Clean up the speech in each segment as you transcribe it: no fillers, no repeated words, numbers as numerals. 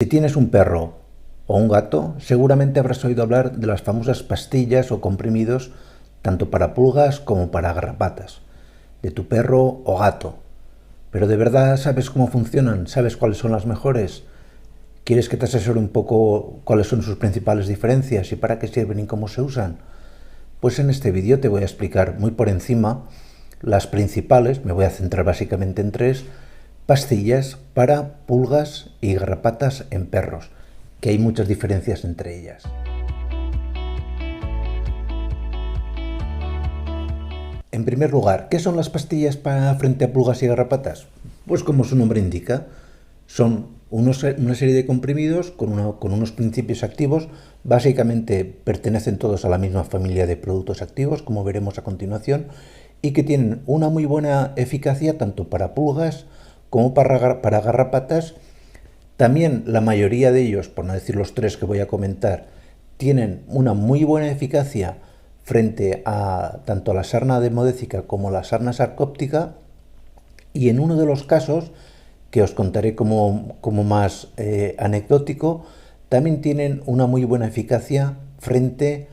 Si tienes un perro o un gato, seguramente habrás oído hablar de las famosas pastillas o comprimidos tanto para pulgas como para garrapatas, de tu perro o gato. Pero ¿de verdad sabes cómo funcionan? ¿Sabes cuáles son las mejores? ¿Quieres que te asesore un poco cuáles son sus principales diferencias y para qué sirven y cómo se usan? Pues en este vídeo te voy a explicar muy por encima las principales, me voy a centrar básicamente en tres, pastillas para pulgas y garrapatas en perros, que hay muchas diferencias entre ellas. En primer lugar, ¿qué son las pastillas para frente a pulgas y garrapatas? Pues como su nombre indica, son una serie de comprimidos con unos principios activos. Básicamente pertenecen todos a la misma familia de productos activos, como veremos a continuación, y que tienen una muy buena eficacia tanto para pulgas como para garrapatas. También la mayoría de ellos, por no decir los tres que voy a comentar, tienen una muy buena eficacia frente a tanto a la sarna demodécica como a la sarna sarcóptica, y en uno de los casos, que os contaré como más anecdótico, también tienen una muy buena eficacia frente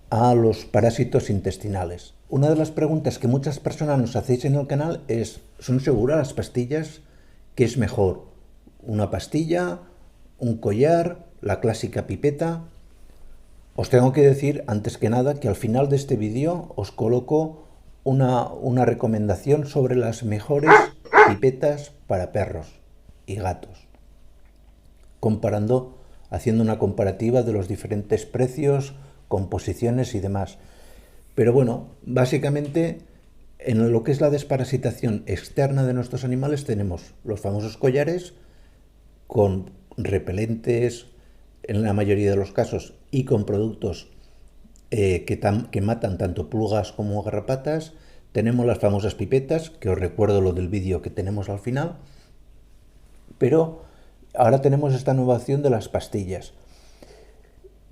a los parásitos intestinales. Una de las preguntas que muchas personas nos hacéis en el canal es: ¿son seguras las pastillas? ¿Qué es mejor? ¿Una pastilla? ¿Un collar? ¿La clásica pipeta? Os tengo que decir, antes que nada, que al final de este vídeo os coloco una recomendación sobre las mejores pipetas para perros y gatos, haciendo una comparativa de los diferentes precios, composiciones y demás. Pero bueno, básicamente en lo que es la desparasitación externa de nuestros animales tenemos los famosos collares con repelentes en la mayoría de los casos y con productos que matan tanto pulgas como garrapatas. Tenemos las famosas pipetas, que os recuerdo lo del vídeo que tenemos al final, pero ahora tenemos esta nueva opción de las pastillas.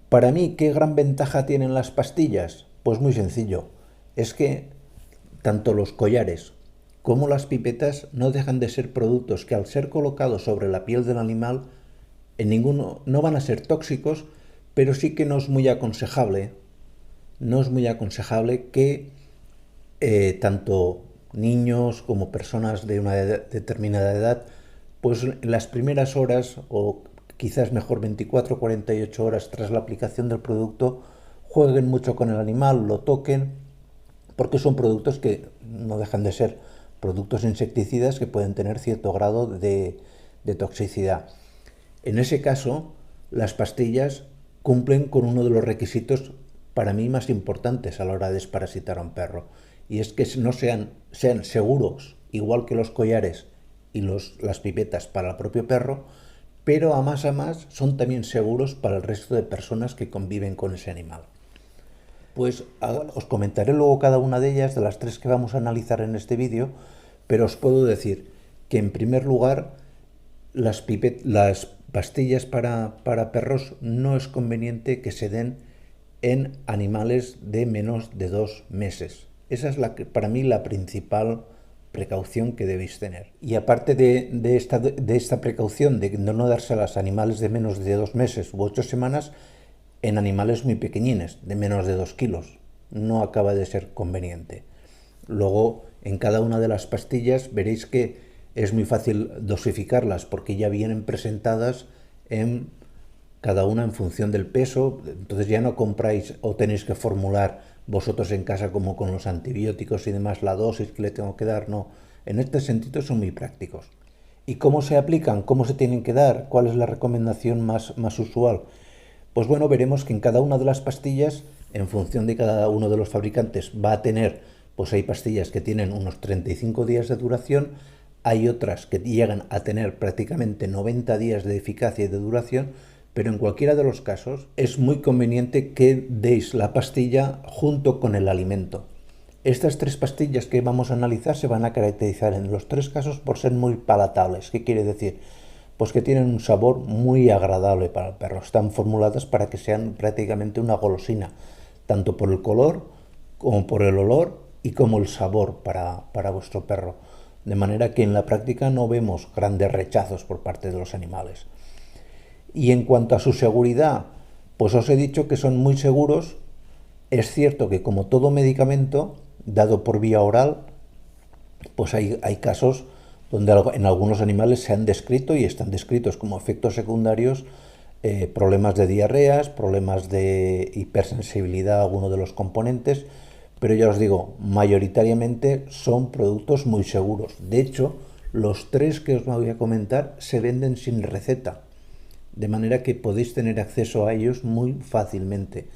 Para mí, ¿qué gran ventaja tienen las pastillas? Pues muy sencillo, es que tanto los collares como las pipetas no dejan de ser productos que, al ser colocados sobre la piel del animal, en ninguno no van a ser tóxicos, pero sí que no es muy aconsejable que tanto niños como personas de una determinada edad, pues en las primeras horas, o quizás mejor 24 o 48 horas tras la aplicación del producto, jueguen mucho con el animal, lo toquen, porque son productos que no dejan de ser productos insecticidas que pueden tener cierto grado de toxicidad. En ese caso, las pastillas cumplen con uno de los requisitos para mí más importantes a la hora de desparasitar a un perro, y es que no sean seguros, igual que los collares y las pipetas para el propio perro, pero a más son también seguros para el resto de personas que conviven con ese animal. Pues os comentaré luego cada una de ellas, de las tres que vamos a analizar en este vídeo, pero os puedo decir que en primer lugar las pastillas para perros no es conveniente que se den en animales de menos de 2 meses. Esa es para mí la principal precaución que debéis tener. Y aparte de esta precaución de no darse a los animales de menos de 2 meses u 8 semanas, en animales muy pequeñines, de menos de 2 kilos, no acaba de ser conveniente. Luego, en cada una de las pastillas veréis que es muy fácil dosificarlas, porque ya vienen presentadas en cada una en función del peso. Entonces ya no compráis o tenéis que formular vosotros en casa, como con los antibióticos y demás, la dosis que le tengo que dar. No, en este sentido son muy prácticos. ¿Y cómo se aplican? ¿Cómo se tienen que dar? ¿Cuál es la recomendación más usual? Pues bueno, veremos que en cada una de las pastillas, en función de cada uno de los fabricantes, va a tener, pues hay pastillas que tienen unos 35 días de duración, hay otras que llegan a tener prácticamente 90 días de eficacia y de duración, pero en cualquiera de los casos es muy conveniente que deis la pastilla junto con el alimento. Estas tres pastillas que vamos a analizar se van a caracterizar en los tres casos por ser muy palatables. ¿Qué quiere decir? Pues que tienen un sabor muy agradable para el perro. Están formuladas para que sean prácticamente una golosina, tanto por el color como por el olor y como el sabor para vuestro perro. De manera que en la práctica no vemos grandes rechazos por parte de los animales. Y en cuanto a su seguridad, pues os he dicho que son muy seguros. Es cierto que como todo medicamento dado por vía oral, pues hay casos donde en algunos animales se han descrito y están descritos como efectos secundarios problemas de diarreas, problemas de hipersensibilidad a alguno de los componentes, pero ya os digo, mayoritariamente son productos muy seguros. De hecho, los tres que os voy a comentar se venden sin receta, de manera que podéis tener acceso a ellos muy fácilmente.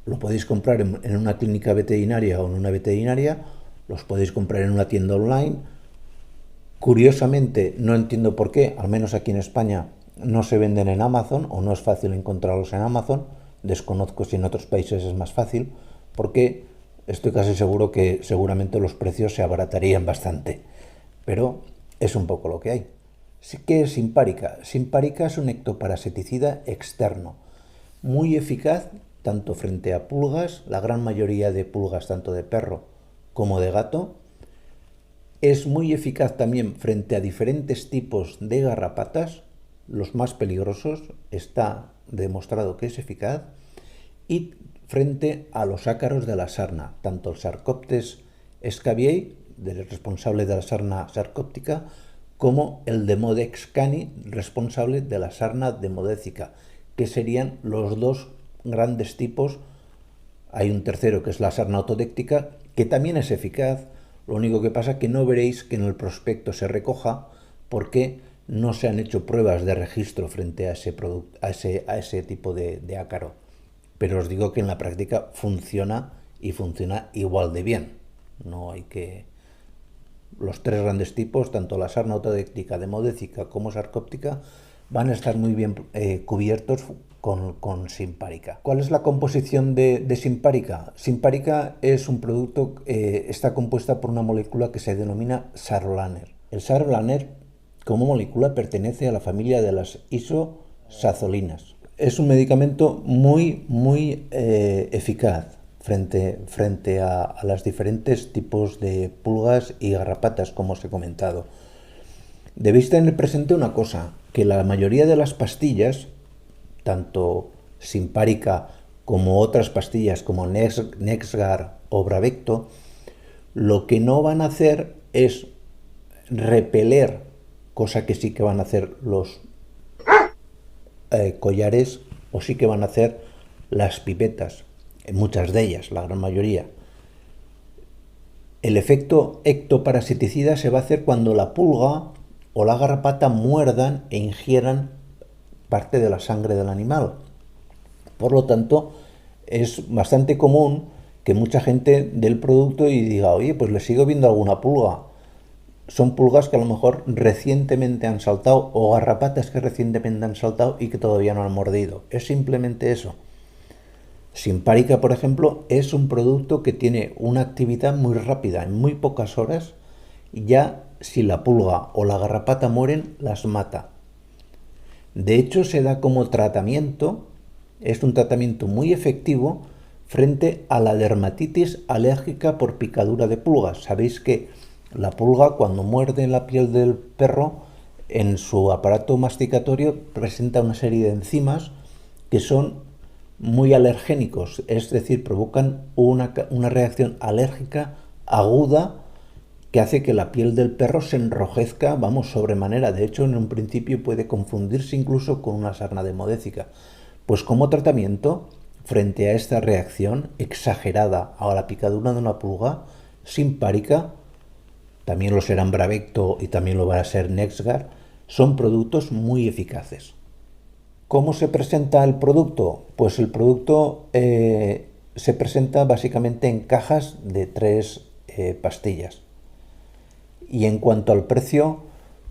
Lo podéis comprar en una clínica veterinaria o en una veterinaria, los podéis comprar en una tienda online. Curiosamente, no entiendo por qué, al menos aquí en España, no se venden en Amazon o no es fácil encontrarlos en Amazon. Desconozco si en otros países es más fácil, porque estoy casi seguro que seguramente los precios se abaratarían bastante. Pero es un poco lo que hay. ¿Qué es Simparica? Simparica es un ectoparasiticida externo, muy eficaz tanto frente a pulgas, la gran mayoría de pulgas tanto de perro como de gato. Es muy eficaz también frente a diferentes tipos de garrapatas, los más peligrosos, está demostrado que es eficaz, y frente a los ácaros de la sarna, tanto el Sarcoptes scabiei, responsable de la sarna sarcóptica, como el Demodex cani, responsable de la sarna demodécica, que serían los dos grandes tipos. Hay un tercero que es la sarna autodéctica, que también es eficaz. Lo único que pasa es que no veréis que en el prospecto se recoja porque no se han hecho pruebas de registro frente a ese tipo de ácaro. Pero os digo que en la práctica funciona y funciona igual de bien. No hay que... Los tres grandes tipos, tanto la sarna autodéctica, demodécica como sarcóptica, van a estar muy bien cubiertos con Simparica. ¿Cuál es la composición de Simparica? Simparica es un producto, está compuesta por una molécula que se denomina sarolaner. El sarolaner, como molécula, pertenece a la familia de las isosazolinas. Es un medicamento muy eficaz frente a los diferentes tipos de pulgas y garrapatas, como os he comentado. Debéis tener presente una cosa, que la mayoría de las pastillas, tanto Simparica como otras pastillas como Nexgar o Bravecto, lo que no van a hacer es repeler, cosa que sí que van a hacer los collares, o sí que van a hacer las pipetas, muchas de ellas, la gran mayoría. El efecto ectoparasiticida se va a hacer cuando la pulga o la garrapata muerdan e ingieran parte de la sangre del animal. Por lo tanto, es bastante común que mucha gente dé el producto y diga, oye, pues le sigo viendo alguna pulga. Son pulgas que a lo mejor recientemente han saltado o garrapatas que recientemente han saltado y que todavía no han mordido. Es simplemente eso. Simparica, por ejemplo, es un producto que tiene una actividad muy rápida, en muy pocas horas, y ya si la pulga o la garrapata mueren, las mata. De hecho, se da como tratamiento, es un tratamiento muy efectivo frente a la dermatitis alérgica por picadura de pulgas. Sabéis que la pulga, cuando muerde en la piel del perro, en su aparato masticatorio presenta una serie de enzimas que son muy alergénicos, es decir, provocan una reacción alérgica aguda que hace que la piel del perro se enrojezca, vamos, sobremanera. De hecho, en un principio puede confundirse incluso con una sarna demodécica. Pues como tratamiento, frente a esta reacción exagerada a la picadura de una pulga, Simparica, también lo serán Bravecto y también lo va a ser Nexgar, son productos muy eficaces. ¿Cómo se presenta el producto? Pues el producto se presenta básicamente en cajas de 3 pastillas. Y en cuanto al precio,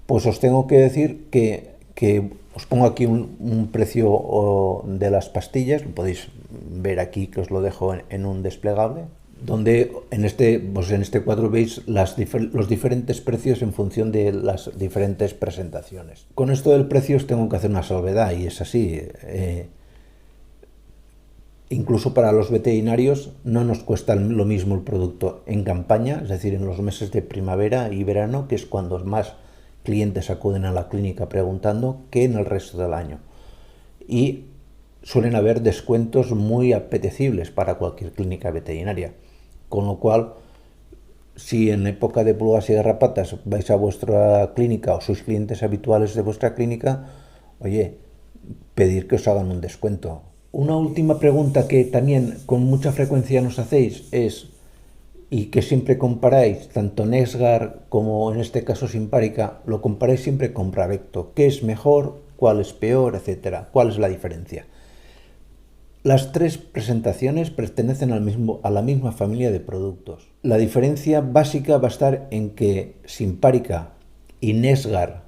pues os tengo que decir que os pongo aquí un precio de las pastillas, lo podéis ver aquí, que os lo dejo en un desplegable, donde en este cuadro veis los diferentes precios en función de las diferentes presentaciones. Con esto del precio os tengo que hacer una salvedad, y es así. Incluso para los veterinarios no nos cuesta lo mismo el producto en campaña, es decir, en los meses de primavera y verano, que es cuando más clientes acuden a la clínica preguntando, que en el resto del año. y suelen haber descuentos muy apetecibles para cualquier clínica veterinaria. Con lo cual, si en época de pulgas y garrapatas vais a vuestra clínica o sois clientes habituales de vuestra clínica, oye, pedir que os hagan un descuento. Una última pregunta que también con mucha frecuencia nos hacéis es, y que siempre comparáis, tanto Nexgard como en este caso Simparica, lo comparáis siempre con Bravecto. ¿Qué es mejor? ¿Cuál es peor? Etcétera. ¿Cuál es la diferencia? Las tres presentaciones pertenecen a la misma familia de productos. La diferencia básica va a estar en que Simparica y Nexgard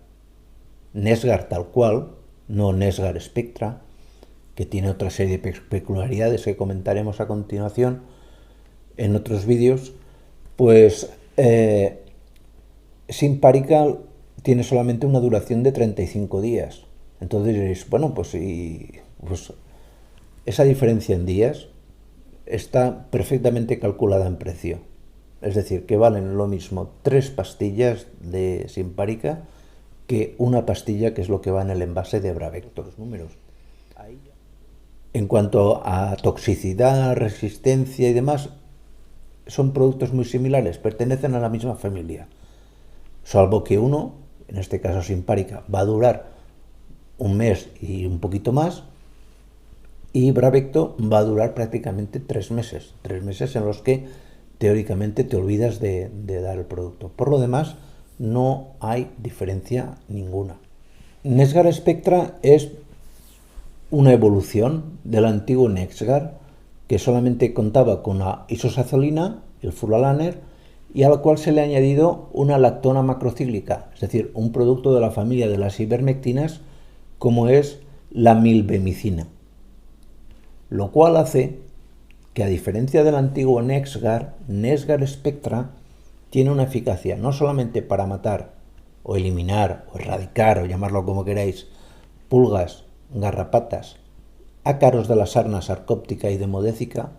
tal cual, no Nexgard Spectra, que tiene otra serie de peculiaridades que comentaremos a continuación en otros vídeos, pues Simparica tiene solamente una duración de 35 días. Entonces diréis, bueno, pues esa diferencia en días está perfectamente calculada en precio. Es decir, que valen lo mismo 3 pastillas de Simparica que una pastilla, que es lo que va en el envase de Bravecto. Los números. En cuanto a toxicidad, resistencia y demás, son productos muy similares, pertenecen a la misma familia. Salvo que uno, en este caso Simparica, va a durar un mes y un poquito más, y Bravecto va a durar prácticamente 3 meses. 3 meses en los que teóricamente te olvidas de dar el producto. Por lo demás, no hay diferencia ninguna. Nexgard Spectra es una evolución del antiguo Nexgard, que solamente contaba con la isosazolina, el furalaner, y a la cual se le ha añadido una lactona macrocíclica, es decir, un producto de la familia de las ivermectinas, como es la milbemicina. Lo cual hace que, a diferencia del antiguo Nexgard, Nexgard Spectra tiene una eficacia no solamente para matar o eliminar o erradicar, o llamarlo como queráis, pulgas, garrapatas, ácaros de la sarna sarcóptica y demodécica,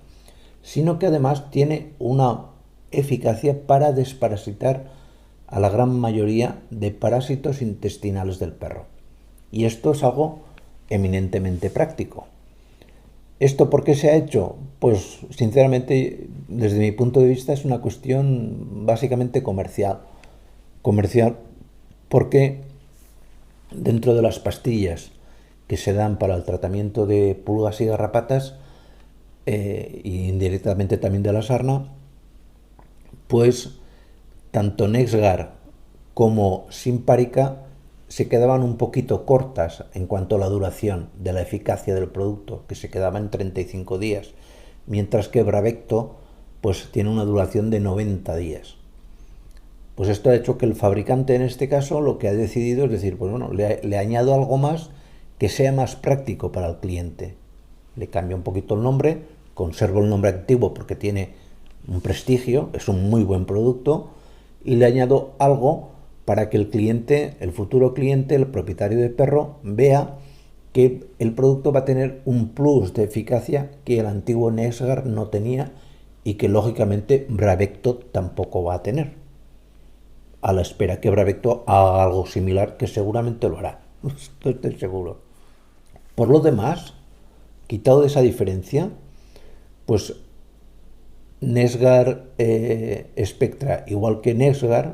sino que además tiene una eficacia para desparasitar a la gran mayoría de parásitos intestinales del perro. Y esto es algo eminentemente práctico. ¿Esto por qué se ha hecho? Pues sinceramente, desde mi punto de vista, es una cuestión básicamente comercial. Comercial porque dentro de las pastillas que se dan para el tratamiento de pulgas y garrapatas, e indirectamente también de la sarna, pues tanto Nexgard como Simparica se quedaban un poquito cortas en cuanto a la duración de la eficacia del producto, que se quedaba en 35 días, mientras que Bravecto pues tiene una duración de 90 días. Pues esto ha hecho que el fabricante, en este caso, lo que ha decidido es decir, pues bueno, le añado algo más que sea más práctico para el cliente. Le cambio un poquito el nombre, conservo el nombre activo porque tiene un prestigio, es un muy buen producto, y le añado algo para que el cliente, el futuro cliente, el propietario de perro, vea que el producto va a tener un plus de eficacia que el antiguo Nexgard no tenía y que lógicamente Bravecto tampoco va a tener, a la espera que Bravecto haga algo similar, que seguramente lo hará, estoy seguro. Por lo demás, quitado de esa diferencia, pues Nexgard Spectra, igual que Nexgard,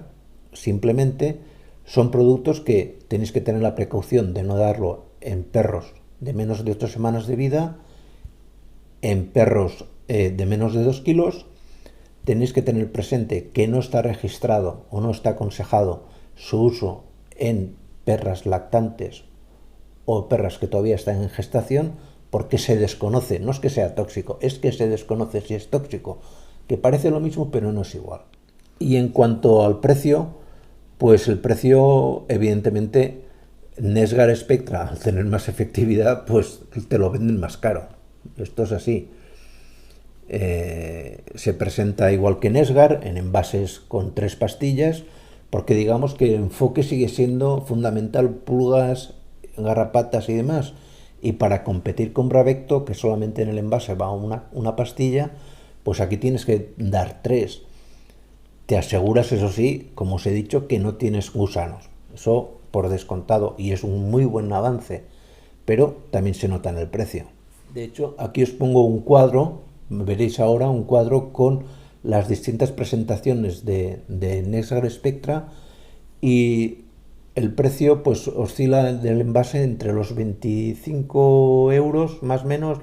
simplemente son productos que tenéis que tener la precaución de no darlo en perros de menos de 8 semanas de vida, en perros de menos de 2 kilos. Tenéis que tener presente que no está registrado o no está aconsejado su uso en perras lactantes o perras que todavía están en gestación, porque se desconoce, no es que sea tóxico, es que se desconoce si es tóxico, que parece lo mismo pero no es igual. Y en cuanto al precio, pues el precio, evidentemente, Nexgard Spectra, al tener más efectividad, pues te lo venden más caro. Esto es así. Se presenta igual que Nexgard, en envases con 3 pastillas, porque digamos que el enfoque sigue siendo fundamental pulgas, garrapatas y demás. Y para competir con Bravecto, que solamente en el envase va una pastilla, pues aquí tienes que dar 3. Te aseguras, eso sí, como os he dicho, que no tienes gusanos. Eso por descontado, y es un muy buen avance. pero también se nota en el precio. De hecho, aquí os pongo un cuadro, veréis ahora un cuadro con las distintas presentaciones de NexGard Spectra, y el precio pues oscila del envase entre los 25 euros más o menos,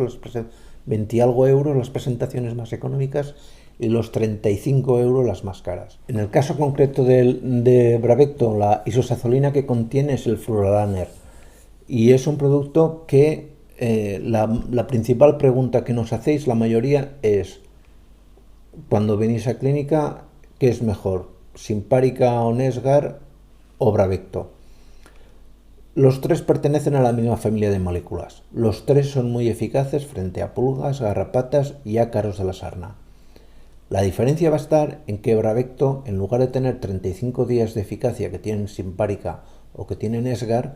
20 y algo euros las presentaciones más económicas y los 35 euros las más caras. En el caso concreto de Bravecto, la isosazolina que contiene es el Fluoralaner, y es un producto que la principal pregunta que nos hacéis la mayoría es, cuando venís a clínica, ¿qué es mejor? ¿Simparica o NexGard o Bravecto? Los tres pertenecen a la misma familia de moléculas. Los tres son muy eficaces frente a pulgas, garrapatas y ácaros de la sarna. La diferencia va a estar en que Bravecto, en lugar de tener 35 días de eficacia que tienen Simparica o que tienen NexGard,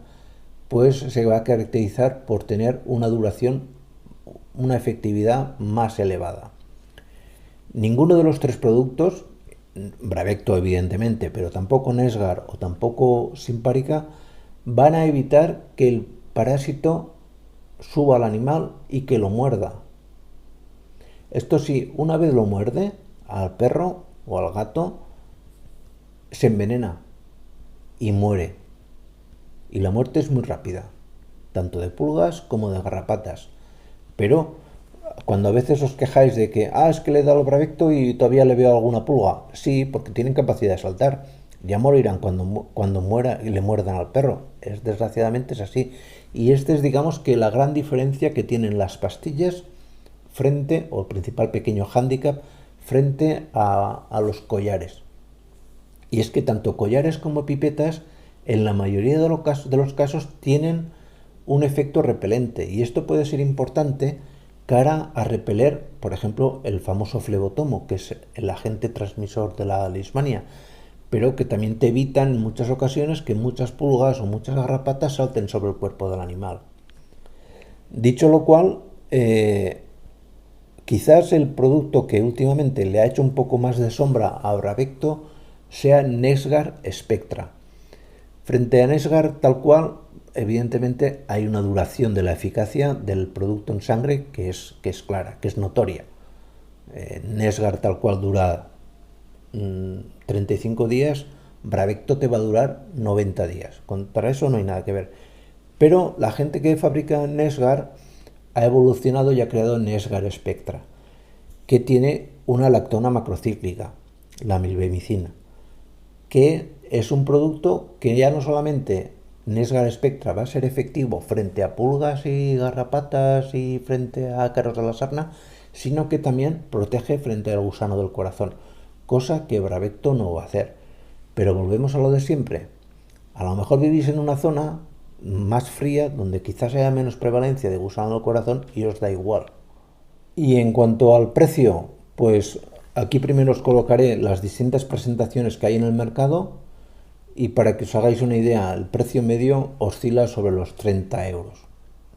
pues se va a caracterizar por tener una duración, una efectividad más elevada. Ninguno de los tres productos, Bravecto evidentemente, pero tampoco NexGard o tampoco Simparica, van a evitar que el parásito suba al animal y que lo muerda. Esto sí, una vez lo muerde al perro o al gato, se envenena y muere. Y la muerte es muy rápida, tanto de pulgas como de garrapatas. Pero cuando a veces os quejáis de que es que le he dado el Bravecto y todavía le veo alguna pulga, sí, porque tienen capacidad de saltar. Ya morirán cuando muera y le muerdan al perro. Desgraciadamente es así. Y este es, digamos, que la gran diferencia que tienen las pastillas frente, o el principal pequeño hándicap, frente a los collares. Y es que tanto collares como pipetas, en la mayoría de los casos, tienen un efecto repelente. Y esto puede ser importante cara a repeler, por ejemplo, el famoso flebotomo, que es el agente transmisor de la leishmania, pero que también te evitan en muchas ocasiones que muchas pulgas o muchas garrapatas salten sobre el cuerpo del animal. Dicho lo cual, quizás el producto que últimamente le ha hecho un poco más de sombra a Bravecto sea NexGard Spectra. Frente a NexGard tal cual, evidentemente hay una duración de la eficacia del producto en sangre que es clara, que es notoria. NexGard tal cual dura 35 días, Bravecto te va a durar 90 días. Para eso no hay nada que ver. Pero la gente que fabrica NexGard ha evolucionado y ha creado NexGard Spectra, que tiene una lactona macrocíclica, la milbemicina, que es un producto que ya no solamente NexGard Spectra va a ser efectivo frente a pulgas y garrapatas y frente a ácaros de la sarna, sino que también protege frente al gusano del corazón, cosa que Bravecto no va a hacer. Pero volvemos a lo de siempre. A lo mejor vivís en una zona más fría, donde quizás haya menos prevalencia de gusano del corazón y os da igual. Y en cuanto al precio, pues aquí primero os colocaré las distintas presentaciones que hay en el mercado, y para que os hagáis una idea, el precio medio oscila sobre los 30 euros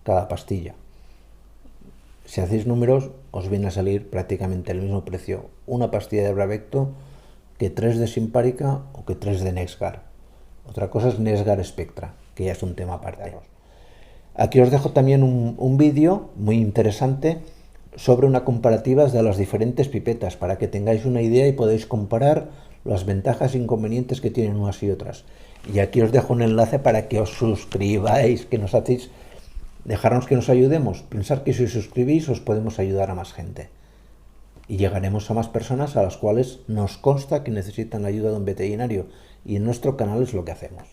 cada pastilla. Si hacéis números, os viene a salir prácticamente el mismo precio una pastilla de Bravecto que 3 de Simparica o que 3 de NexGard. Otra cosa es NexGard Spectra, que ya es un tema aparte. Aquí os dejo también un vídeo muy interesante sobre una comparativa de las diferentes pipetas, para que tengáis una idea y podáis comparar las ventajas e inconvenientes que tienen unas y otras. Y aquí os dejo un enlace para que os suscribáis, que nos hacéis, dejarnos que nos ayudemos. Pensar que si os suscribís os podemos ayudar a más gente. Y llegaremos a más personas a las cuales nos consta que necesitan la ayuda de un veterinario. Y en nuestro canal es lo que hacemos.